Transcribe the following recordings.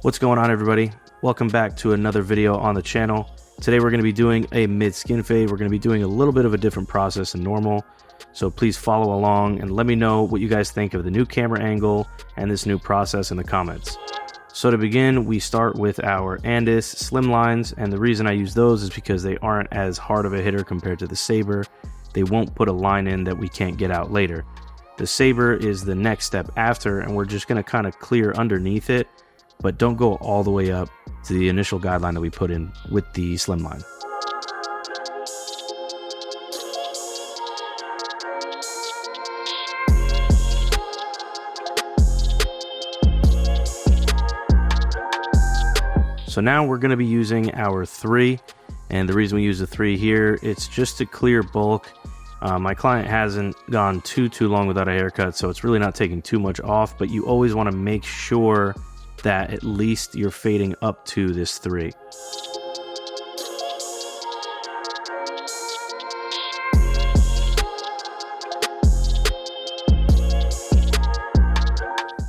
What's going on, everybody? Welcome back to another video on the channel. Today we're going to be doing a mid-skin fade. We're going to be doing a little bit of a different process than normal, so please follow along and let me know what you guys think of the new camera angle and this new process in the comments. So to begin, we start with our Andis slim lines, and the reason I use those is because they aren't as hard of a hitter compared to the Saber. They won't put a line in that we can't get out later. The Saber is the next step after, and we're just going to kind of clear underneath it, but don't go all the way up to the initial guideline that we put in with the slimline. So now we're going to be using our 3, and the reason we use the 3 here, it's just to clear bulk. My client hasn't gone too long without a haircut, so it's really not taking too much off, but you always want to make sure that at least you're fading up to this 3.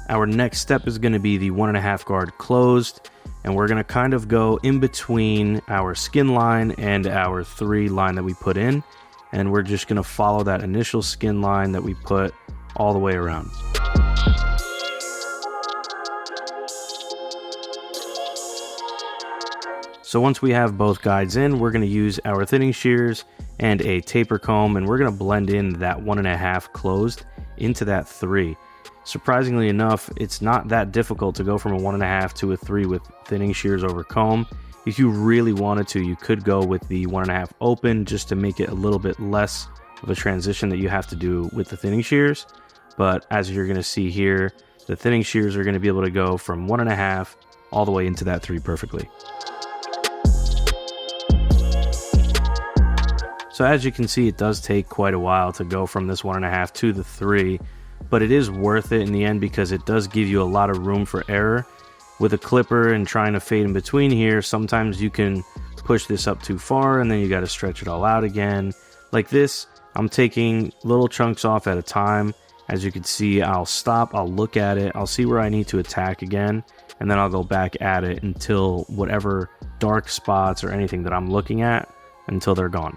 Our next step is going to be the 1.5 guard closed, and we're going to kind of go in between our skin line and our 3 line that we put in, and we're just going to follow that initial skin line that we put all the way around. So once we have both guides in, we're going to use our thinning shears and a taper comb, and we're going to blend in that 1.5 closed into that 3. Surprisingly enough, it's not that difficult to go from a 1.5 to a 3 with thinning shears over comb. If you really wanted to, you could go with the 1.5 open just to make it a little bit less of a transition that you have to do with the thinning shears. But as you're going to see here, the thinning shears are going to be able to go from 1.5 all the way into that 3 perfectly. So as you can see, it does take quite a while to go from this 1.5 to the 3, but it is worth it in the end because it does give you a lot of room for error. With a clipper and trying to fade in between here, sometimes you can push this up too far and then you got to stretch it all out again. Like this, I'm taking little chunks off at a time. As you can see, I'll stop, I'll look at it, I'll see where I need to attack again, and then I'll go back at it until whatever dark spots or anything that I'm looking at, until they're gone.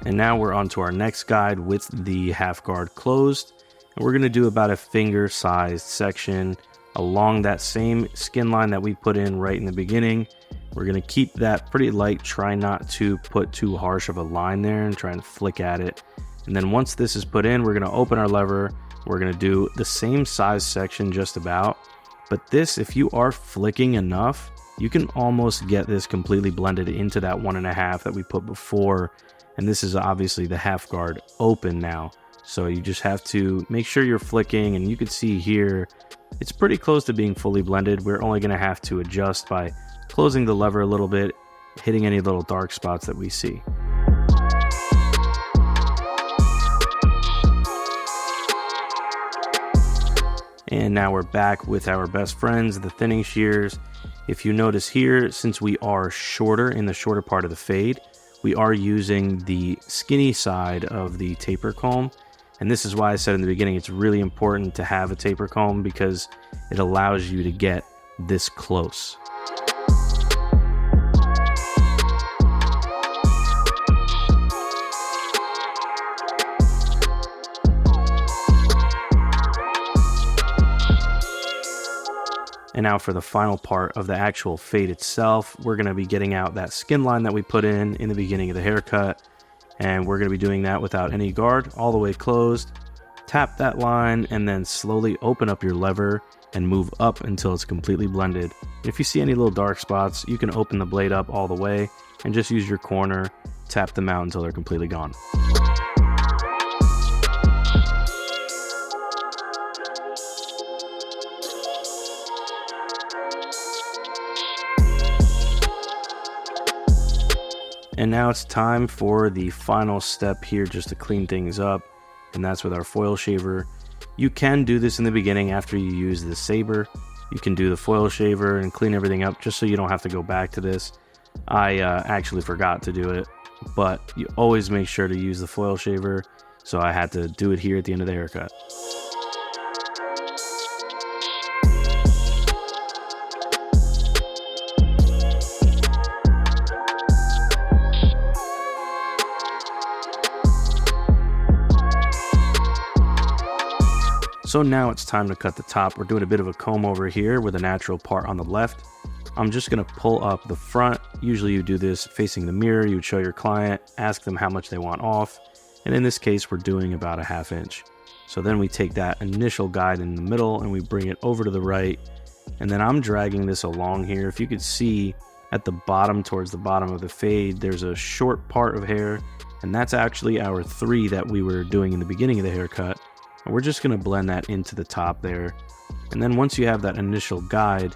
And now we're on to our next guide with the half guard closed, and we're going to do about a finger sized section along that same skin line that we put in right in the beginning. We're going to keep that pretty light, try not to put too harsh of a line there and try and flick at it. And then once this is put in, we're going to open our lever. We're going to do the same size section just about, but this, if you are flicking enough, you can almost get this completely blended into that 1.5 that we put before. And this is obviously the half guard open now. So you just have to make sure you're flicking, and you can see here, it's pretty close to being fully blended. We're only gonna have to adjust by closing the lever a little bit, hitting any little dark spots that we see. And now we're back with our best friends, the thinning shears. If you notice here, since we are shorter in the shorter part of the fade, we are using the skinny side of the taper comb. And this is why I said in the beginning, it's really important to have a taper comb because it allows you to get this close. And now for the final part of the actual fade itself, we're going to be getting out that skin line that we put in the beginning of the haircut. And we're going to be doing that without any guard, all the way closed. Tap that line and then slowly open up your lever and move up until it's completely blended. If you see any little dark spots, you can open the blade up all the way and just use your corner, tap them out until they're completely gone. And now it's time for the final step here just to clean things up, and that's with our foil shaver. You can do this in the beginning after you use the Saber. You can do the foil shaver and clean everything up just so you don't have to go back to this. I actually forgot to do it, but you always make sure to use the foil shaver, so I had to do it here at the end of the haircut. So now it's time to cut the top. We're doing a bit of a comb over here with a natural part on the left. I'm just gonna pull up the front. Usually you do this facing the mirror. You would show your client, ask them how much they want off. And in this case, we're doing about a 1/2 inch. So then we take that initial guide in the middle and we bring it over to the right. And then I'm dragging this along here. If you could see at the bottom, towards the bottom of the fade, there's a short part of hair. And that's actually our 3 that we were doing in the beginning of the haircut. And we're just gonna blend that into the top there. And then once you have that initial guide,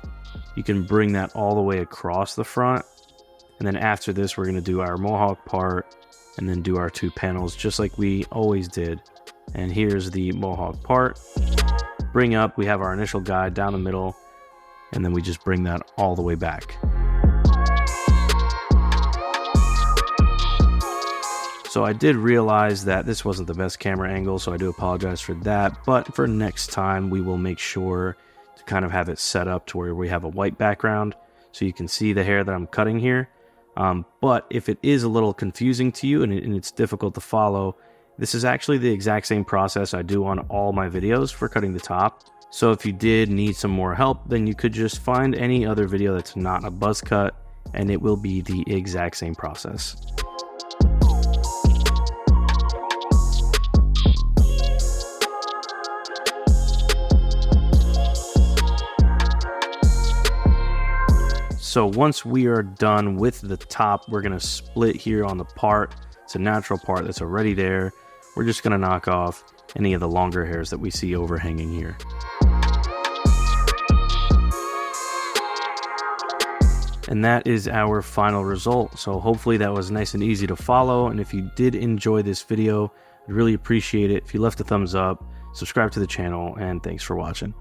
you can bring that all the way across the front. And then after this, we're gonna do our mohawk part and then do our 2 panels just like we always did. And here's the mohawk part. Bring up, we have our initial guide down the middle, and then we just bring that all the way back. So I did realize that this wasn't the best camera angle, so I do apologize for that. But for next time, we will make sure to kind of have it set up to where we have a white background so you can see the hair that I'm cutting here. But if it is a little confusing to you and it's difficult to follow, this is actually the exact same process I do on all my videos for cutting the top. So if you did need some more help, then you could just find any other video that's not a buzz cut and it will be the exact same process. So once we are done with the top, we're gonna split here on the part. It's a natural part that's already there. We're just gonna knock off any of the longer hairs that we see overhanging here. And that is our final result. So hopefully that was nice and easy to follow. And if you did enjoy this video, I'd really appreciate it if you left a thumbs up, subscribe to the channel, and thanks for watching.